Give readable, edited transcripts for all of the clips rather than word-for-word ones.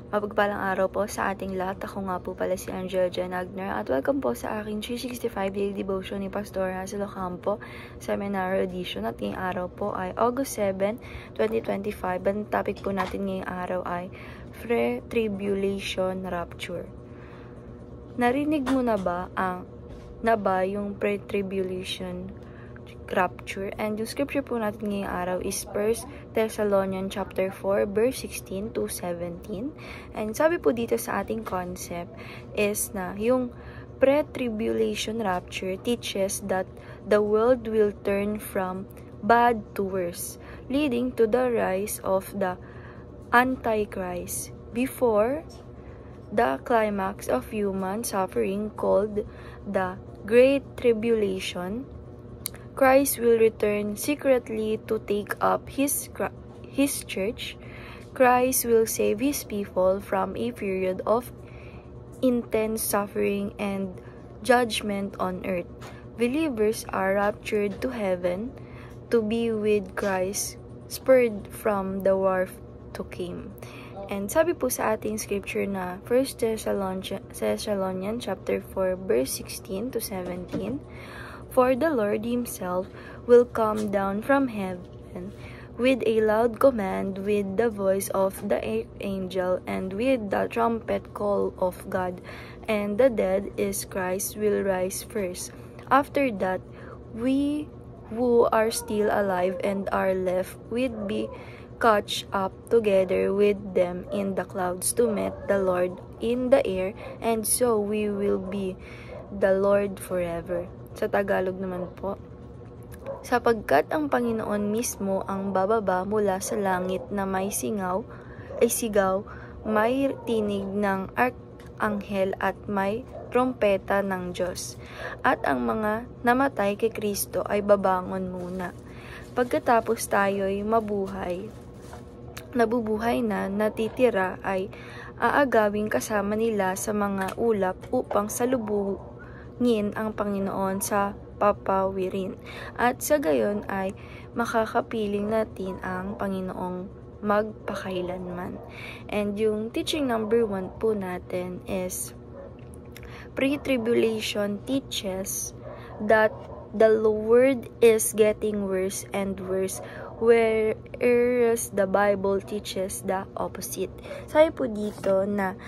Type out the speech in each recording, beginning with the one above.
Mapagpalang araw po sa ating lahat. Ako nga po pala si Angela Janagner at welcome po sa aking 365 Daily Devotion ni Pastor Hazel Ocampo Seminar Edition. At ngayong araw po ay August 7, 2025. Ang topic po natin ngayong araw ay Pre-Tribulation Rapture. Narinig mo na ba yung Pre-Tribulation Rapture? And yung scripture po natin ngayong araw is 1 Thessalonians chapter 4 verse 16 to 17. And sabi po dito sa ating concept is na yung pre-tribulation rapture teaches that the world will turn from bad to worse, leading to the rise of the Antichrist before the climax of human suffering called the Great Tribulation. Christ will return secretly to take up his church. Christ will save his people from a period of intense suffering and judgment on earth. Believers are raptured to heaven to be with Christ, spurred from the war to come. And sabi po sa ating scripture na 1 Thessalonians chapter 4 verse 16 to 17. For the Lord himself will come down from heaven with a loud command, with the voice of the angel, and with the trumpet call of God. And the dead in Christ will rise first. After that, we who are still alive and are left will be caught up together with them in the clouds to meet the Lord in the air, and so we will be the Lord forever. Sa Tagalog naman po, sapagkat ang Panginoon mismo ang bababa mula sa langit na may sigaw, may tinig ng arkanghel at may trompeta ng Diyos. At ang mga namatay kay Kristo ay babangon muna. Pagkatapos tayo'y nabubuhay na natitira ay aagawin kasama nila sa mga ulap upang salubungin ang Panginoon sa papawirin. At sa gayon ay makakapiling natin ang Panginoong magpakailanman. And yung teaching number 1 po natin is pre-tribulation teaches that the world is getting worse and worse, whereas the Bible teaches the opposite. Sabi po dito na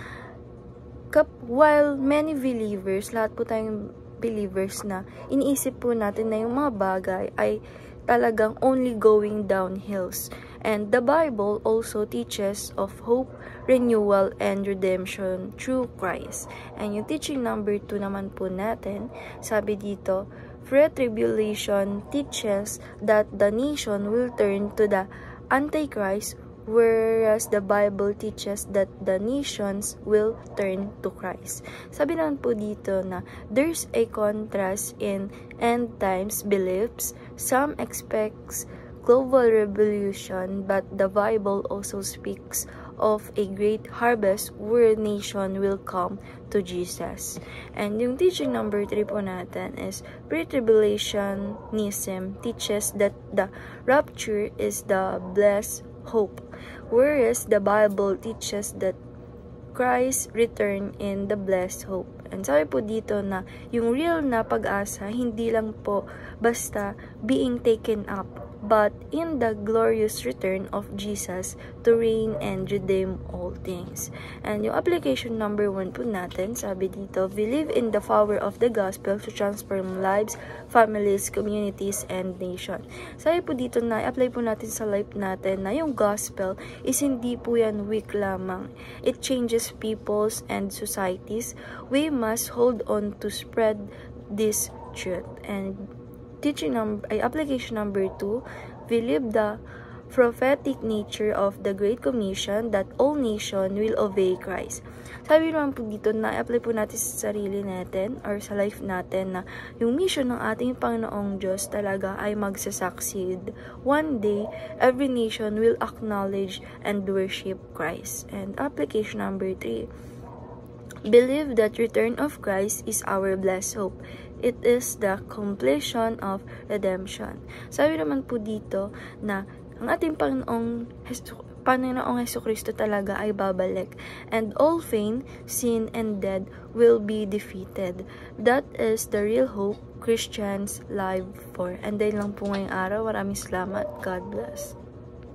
while many believers, lahat po tayong believers na iniisip po natin na yung mga bagay ay talagang only going downhills. And the Bible also teaches of hope, renewal, and redemption through Christ. And yung teaching number 2 naman po natin, sabi dito, pre-tribulation teaches that the nation will turn to the Antichrist, whereas the Bible teaches that the nations will turn to Christ. Sabi naman po dito na there's a contrast in end times beliefs. Some expects global revolution, but the Bible also speaks of a great harvest where nation will come to Jesus. And yung teaching number 3 po natin is pre-tribulationism teaches that the rapture is the blessed hope, whereas the Bible teaches that Christ return in the blessed hope. And sabi po dito na yung real na pag-asa hindi lang po basta being taken up, but in the glorious return of Jesus to reign and redeem all things. And yung application number 1 po natin, sabi dito, believe in the power of the gospel to transform lives, families, communities, and nation. Sabi po dito na i-apply po natin sa life natin na yung gospel is hindi po yan weak lamang. It changes peoples and societies. We must hold on to spread this truth. And application number 2, believe the prophetic nature of the Great Commission that all nation will obey Christ. Sabi naman po dito na i-apply po natin sa sarili natin or sa life natin na yung mission ng ating Panginoong Diyos talaga ay magsasucceed. One day, every nation will acknowledge and worship Christ. And application number 3, believe that return of Christ is our blessed hope. It is the completion of redemption. Sabi naman po dito na ang ating Panginoong Jesucristo talaga ay babalik. And all vain, sin, and death will be defeated. That is the real hope Christians live for. And dahil lang po ngayong araw, maraming salamat. God bless.